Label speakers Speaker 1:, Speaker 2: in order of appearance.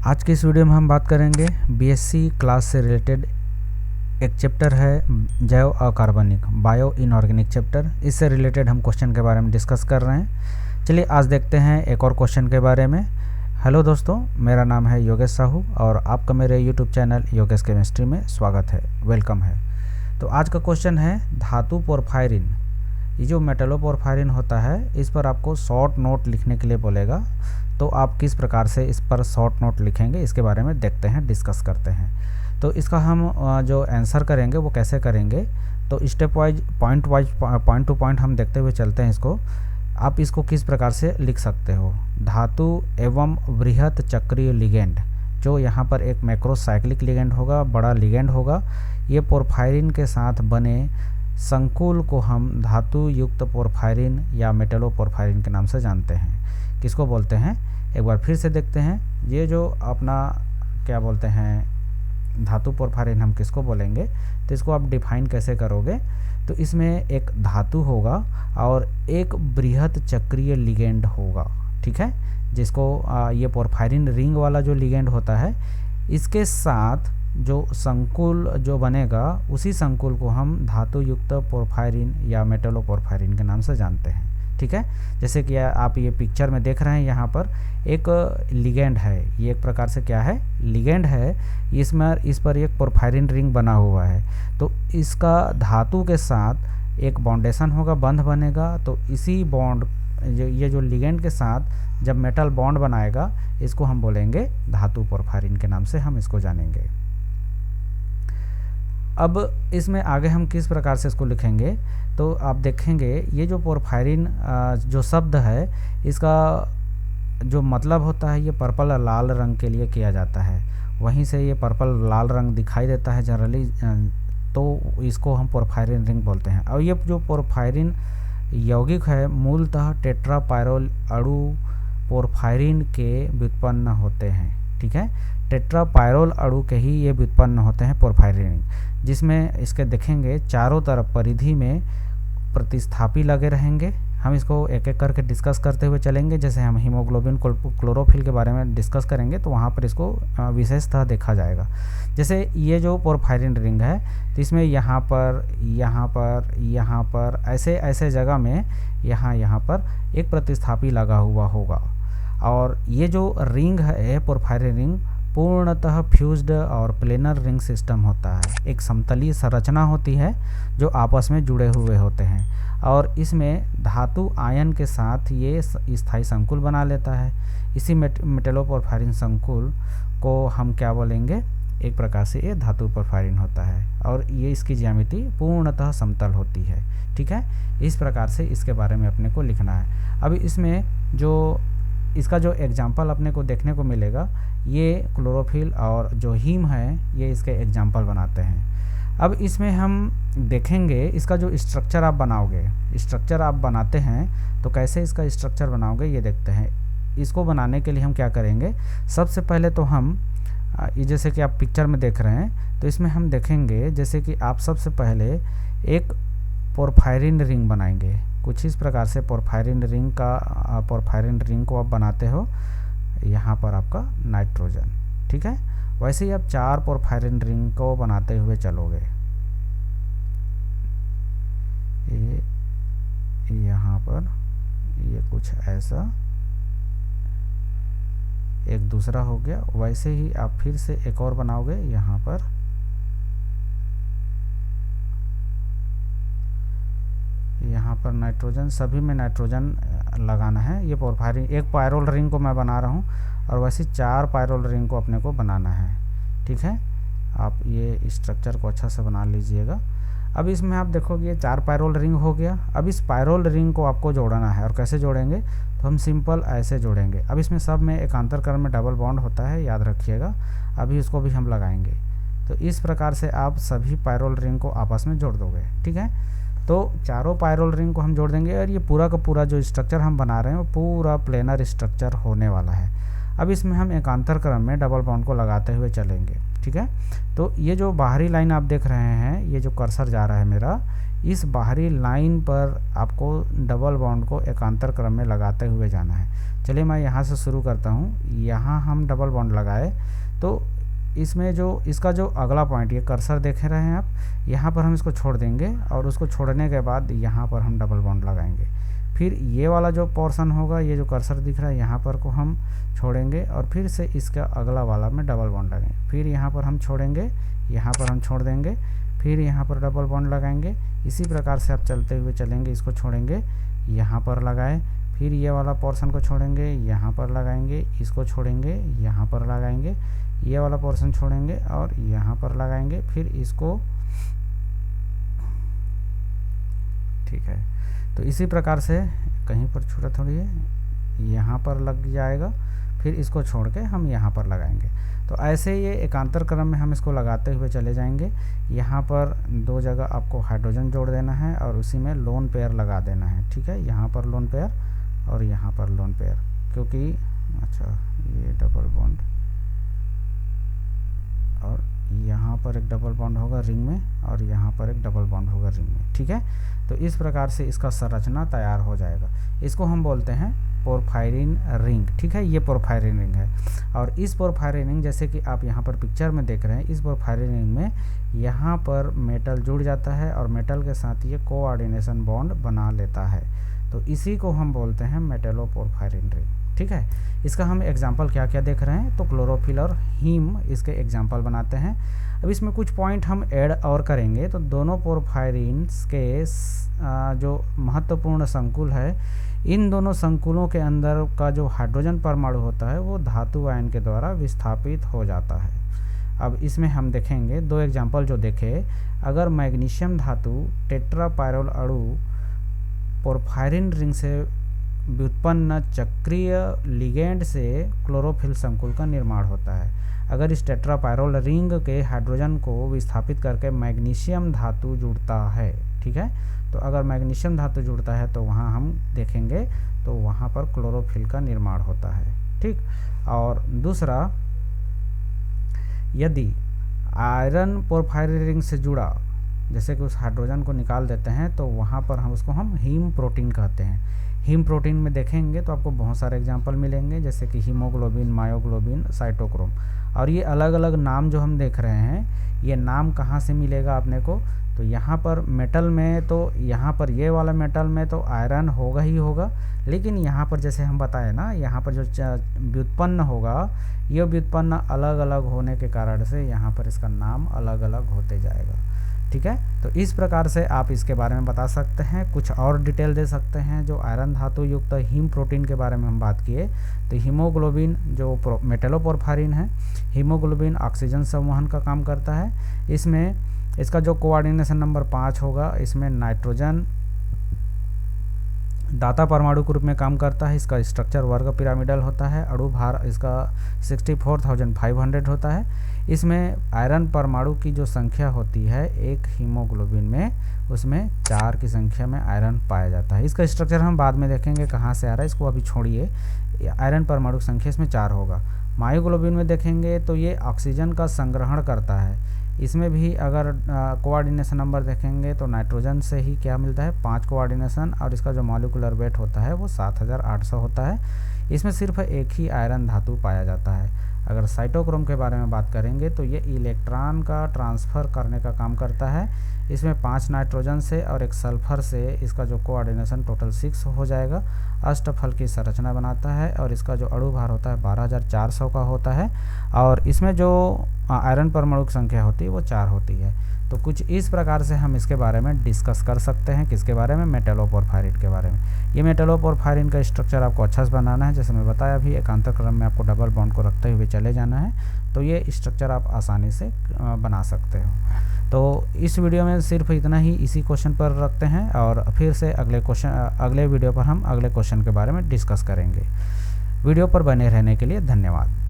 Speaker 1: आज के इस वीडियो में हम बात करेंगे बीएससी क्लास से रिलेटेड एक चैप्टर है जैव अकार्बनिक बायो इनऑर्गेनिक चैप्टर। इससे रिलेटेड हम क्वेश्चन के बारे में डिस्कस कर रहे हैं। चलिए आज देखते हैं एक और क्वेश्चन के बारे में। हेलो दोस्तों, मेरा नाम है योगेश साहू और आपका मेरे यूट्यूब चैनल योगेश केमिस्ट्री में स्वागत है, वेलकम है। तो आज का क्वेश्चन है धातु पोरफायरिन। ये जो मेटलो पोरफायरिन होता है इस पर आपको शॉर्ट नोट लिखने के लिए बोलेगा। तो आप किस प्रकार से इस पर शॉर्ट नोट लिखेंगे इसके बारे में देखते हैं, डिस्कस करते हैं। तो इसका हम जो आंसर करेंगे वो कैसे करेंगे, तो step wise point two point हम देखते हुए चलते हैं इसको। आप इसको किस प्रकार से लिख सकते हो। धातु एवं बृहत चक्रीय लिगेंड, जो यहाँ पर एक मैक्रोसाइक्लिक लिगेंड होगा, बड़ा लिगेंड होगा, ये पोरफायरिन के साथ बने संकुल को हम धातु युक्त पोरफायरिन या मेटलो पोरफायरिन के नाम से जानते हैं। किसको बोलते हैं एक बार फिर से देखते हैं। ये जो अपना क्या बोलते हैं धातु पोरफायरिन हम किसको बोलेंगे, तो इसको आप डिफाइन कैसे करोगे। तो इसमें एक धातु होगा और एक बृहत चक्रीय लिगेंड होगा, ठीक है, जिसको ये पोरफायरिन रिंग वाला जो लिगेंड होता है इसके साथ जो संकुल जो बनेगा उसी संकुल को हम धातु युक्त पोरफायरिन या मेटलो पोरफायरिन के नाम से जानते हैं, ठीक है। जैसे कि आप ये पिक्चर में देख रहे हैं, यहाँ पर एक लिगेंड है, ये एक प्रकार से क्या है, लिगेंड है। इस पर एक पोरफायरिन रिंग बना हुआ है। तो इसका धातु के साथ एक बॉन्डेशन होगा, बंध बनेगा। तो इसी बॉन्ड ये जो लिगेंड के साथ जब मेटल बॉन्ड बनाएगा इसको हम बोलेंगे धातु पोरफायरिन के नाम से हम इसको जानेंगे। अब इसमें आगे हम किस प्रकार से इसको लिखेंगे, तो आप देखेंगे ये जो पोरफायरिन जो शब्द है इसका जो मतलब होता है ये पर्पल लाल रंग के लिए किया जाता है। वहीं से ये पर्पल लाल रंग दिखाई देता है जनरली, तो इसको हम पोरफायरिन रिंग बोलते हैं। और ये जो पोरफायरिन यौगिक है मूलतः टेट्रापायरोल अणु पोरफायरिन के व्युत्पन्न होते हैं, ठीक है। टेट्रापायरोल अणु के ही ये व्युत्पन्न होते हैं पोरफायरिन, जिसमें इसके देखेंगे चारों तरफ परिधि में प्रतिस्थापी लगे रहेंगे। हम इसको एक एक करके डिस्कस करते हुए चलेंगे। जैसे हम हीमोग्लोबिन क्लोरोफिल के बारे में डिस्कस करेंगे तो वहाँ पर इसको विशेषतः देखा जाएगा। जैसे ये जो पोरफायरिन रिंग है तो इसमें यहाँ पर ऐसे ऐसे जगह में यहाँ पर एक प्रतिस्थापी लगा हुआ होगा। और ये जो रिंग है पोरफायरिन रिंग पूर्णतः फ्यूज्ड और प्लेनर रिंग सिस्टम होता है। एक समतलीय संरचना होती है जो आपस में जुड़े हुए होते हैं और इसमें धातु आयन के साथ ये स्थायी संकुल बना लेता है। इसी मेटलो पोरफायरिन संकुल को हम क्या बोलेंगे, एक प्रकार से ये धातु पोरफायरिन होता है और ये इसकी ज्यामिति पूर्णतः समतल होती है, ठीक है। इस प्रकार से इसके बारे में अपने को लिखना है। अभी इसमें जो इसका जो एग्जाम्पल अपने को देखने को मिलेगा, ये क्लोरोफिल और जो हीम है ये इसके एग्जाम्पल बनाते हैं। अब इसमें हम देखेंगे इसका जो स्ट्रक्चर आप बनाओगे, स्ट्रक्चर आप बनाते हैं तो कैसे इसका स्ट्रक्चर बनाओगे ये देखते हैं। इसको बनाने के लिए हम क्या करेंगे, सबसे पहले तो हम ये जैसे कि आप पिक्चर में देख रहे हैं तो इसमें हम देखेंगे जैसे कि आप सबसे पहले एक पोरफायरिन रिंग बनाएंगे। कुछ इस प्रकार से पोरफायरिन रिंग को आप बनाते हो, यहाँ पर आपका नाइट्रोजन, ठीक है। वैसे ही आप 4 पोरफायरिन रिंग को बनाते हुए चलोगे। ये यहाँ पर ये कुछ ऐसा एक दूसरा हो गया। वैसे ही आप फिर से एक और बनाओगे, यहाँ पर नाइट्रोजन, सभी में नाइट्रोजन लगाना है। ये पोरफायरिन एक पायरोल रिंग को मैं बना रहा हूँ और वैसे 4 पायरोल रिंग को अपने को बनाना है, ठीक है। आप ये स्ट्रक्चर को अच्छा से बना लीजिएगा। अब इसमें आप देखोगे ये 4 पायरोल रिंग हो गया। अब इस पायरोल रिंग को आपको जोड़ना है और कैसे जोड़ेंगे, तो हम सिंपल ऐसे जोड़ेंगे। अब इसमें सब में एकांतर क्रम में डबल बॉन्ड होता है, याद रखिएगा। अभी इसको भी हम लगाएंगे। तो इस प्रकार से आप सभी पायरोल रिंग को आपस में जोड़ दोगे, ठीक है। तो चारों पायरोल रिंग को हम जोड़ देंगे और ये पूरा का पूरा जो स्ट्रक्चर हम बना रहे हैं वो पूरा प्लेनर स्ट्रक्चर होने वाला है। अब इसमें हम एकांतर क्रम में डबल बॉन्ड को लगाते हुए चलेंगे, ठीक है। तो ये जो बाहरी लाइन आप देख रहे हैं, ये जो कर्सर जा रहा है मेरा, इस बाहरी लाइन पर आपको डबल बॉन्ड को एकांतर क्रम में लगाते हुए जाना है। चलिए मैं यहाँ से शुरू करता हूँ। यहाँ हम डबल बॉन्ड लगाए तो इसमें जो इसका जो अगला पॉइंट, ये कर्सर देख रहे हैं आप, यहाँ पर हम इसको छोड़ देंगे और उसको छोड़ने के बाद यहाँ पर हम डबल बॉन्ड लगाएंगे। फिर ये वाला जो पोर्शन होगा, ये जो कर्सर दिख रहा है यहाँ पर को हम छोड़ेंगे और फिर से इसका अगला वाला में डबल बॉन्ड लगाएंगे। फिर यहाँ पर हम छोड़ेंगे, यहाँ पर हम छोड़ देंगे, फिर यहाँ पर डबल बॉन्ड लगाएंगे। इसी प्रकार से आप चलते हुए चलेंगे, इसको छोड़ेंगे, यहाँ पर लगाए, फिर ये वाला पोर्शन को छोड़ेंगे, यहाँ पर लगाएंगे, इसको छोड़ेंगे, यहाँ पर लगाएंगे, ये वाला पोर्शन छोड़ेंगे और यहाँ पर लगाएंगे, फिर इसको, ठीक है। तो इसी प्रकार से कहीं पर छूटा थोड़ी है, यहाँ पर लग जाएगा, फिर इसको छोड़ के हम यहाँ पर लगाएंगे। तो ऐसे ये एकांतर क्रम में हम इसको लगाते हुए चले जाएंगे। यहाँ पर 2 जगह आपको हाइड्रोजन जोड़ देना है और उसी में लोन पेयर लगा देना है, ठीक है। यहाँ पर लोन पेयर और यहाँ पर लोन पेयर, क्योंकि अच्छा ये डबल बॉन्ड और यहाँ पर एक डबल बॉन्ड होगा रिंग में और यहाँ पर एक डबल बॉन्ड होगा रिंग में, ठीक है। तो इस प्रकार से इसका संरचना तैयार हो जाएगा। इसको हम बोलते हैं पोरफायरिन रिंग, ठीक है। ये पोरफायरिन रिंग है और इस पोरफायरिन रिंग, जैसे कि आप यहाँ पर पिक्चर में देख रहे हैं, इस पोरफायरिन रिंग में यहाँ पर मेटल जुड़ जाता है और मेटल के साथ ये कोऑर्डिनेशन बॉन्ड बना लेता है। तो इसी को हम बोलते हैं मेटलोपोरफायरिन रिंग, ठीक है। इसका हम एग्जाम्पल क्या क्या देख रहे हैं, तो क्लोरोफिल और हीम इसके एग्जाम्पल बनाते हैं। अब इसमें कुछ पॉइंट हम ऐड और करेंगे। तो दोनों पोरफायरिन्स के जो महत्वपूर्ण संकुल है, इन दोनों संकुलों के अंदर का जो हाइड्रोजन परमाणु होता है वो धातु आयन के द्वारा विस्थापित हो जाता है। अब इसमें हम देखेंगे 2 एग्जाम्पल जो देखे, अगर मैग्नीशियम धातु टेट्रापायरोल अणु पोरफायरिन रिंग से व्युत्पन्न चक्रीय लिगेंड से क्लोरोफिल संकुल का निर्माण होता है। अगर इस टेट्रापायरोल रिंग के हाइड्रोजन को विस्थापित करके मैग्नीशियम धातु जुड़ता है, ठीक है। तो अगर मैग्नीशियम धातु जुड़ता है तो वहाँ हम देखेंगे तो वहाँ पर क्लोरोफिल का निर्माण होता है, ठीक। और दूसरा, यदि आयरन पोरफायरिन रिंग से जुड़ा, जैसे कि उस हाइड्रोजन को निकाल देते हैं, तो वहाँ पर हम उसको हीम प्रोटीन कहते हैं। हीम प्रोटीन में देखेंगे तो आपको बहुत सारे एग्जाम्पल मिलेंगे, जैसे कि हीमोग्लोबिन, मायोग्लोबिन, साइटोक्रोम। और ये अलग अलग नाम जो हम देख रहे हैं, ये नाम कहाँ से मिलेगा अपने को, तो यहाँ पर मेटल में, तो यहाँ पर ये वाला मेटल में तो आयरन होगा ही होगा, लेकिन यहाँ पर जैसे हम बताए ना, यहाँ पर जो व्युत्पन्न होगा, ये व्युत्पन्न अलग अलग होने के कारण से यहाँ पर इसका नाम अलग अलग होते जाएगा, ठीक है। तो इस प्रकार से आप इसके बारे में बता सकते हैं, कुछ और डिटेल दे सकते हैं। जो आयरन धातु युक्त हीम प्रोटीन के बारे में हम बात किए, तो हीमोग्लोबिन जो मेटलोपोरफायरिन है, हीमोग्लोबिन ऑक्सीजन संवहन का काम करता है। इसमें इसका जो कोऑर्डिनेशन नंबर 5 होगा, इसमें नाइट्रोजन दाता परमाणु के रूप में काम करता है। इसका स्ट्रक्चर वर्ग पिरामिडल होता है। अणु भार इसका 64,500 होता है। इसमें आयरन परमाणु की जो संख्या होती है एक हीमोग्लोबिन में, उसमें 4 की संख्या में आयरन पाया जाता है। इसका स्ट्रक्चर हम बाद में देखेंगे कहाँ से आ रहा है, इसको अभी छोड़िए। आयरन परमाणु की संख्या इसमें 4 होगा। मायोग्लोबिन में देखेंगे तो ये ऑक्सीजन का संग्रहण करता है। इसमें भी अगर कोऑर्डिनेशन नंबर देखेंगे तो नाइट्रोजन से ही क्या मिलता है, 5 कोऑर्डिनेशन, और इसका जो मॉलिक्यूलर वेट होता है वो 7800 होता है। इसमें सिर्फ एक ही आयरन धातु पाया जाता है। अगर साइटोक्रोम के बारे में बात करेंगे तो ये इलेक्ट्रॉन का ट्रांसफ़र करने का काम करता है। इसमें 5 नाइट्रोजन से और 1 सल्फर से इसका जो कोऑर्डिनेशन टोटल 6 हो जाएगा। अष्टफल की संरचना बनाता है और इसका जो अणु भार होता है 12400 का होता है। और इसमें जो आयरन परमाणु की संख्या होती है वो 4 होती है। तो कुछ इस प्रकार से हम इसके बारे में डिस्कस कर सकते हैं। किसके बारे में, मेटलोपोरफायरिन के बारे में। ये मेटलोपोरफायरिन का स्ट्रक्चर आपको अच्छा से बनाना है। जैसे मैं बताया अभी, एकांतर क्रम में आपको डबल बॉन्ड को रखते हुए चले जाना है, तो ये स्ट्रक्चर आप आसानी से बना सकते हो। तो इस वीडियो में सिर्फ इतना ही, इसी क्वेश्चन पर रखते हैं और फिर से अगले वीडियो पर हम अगले क्वेश्चन के बारे में डिस्कस करेंगे। वीडियो पर बने रहने के लिए धन्यवाद।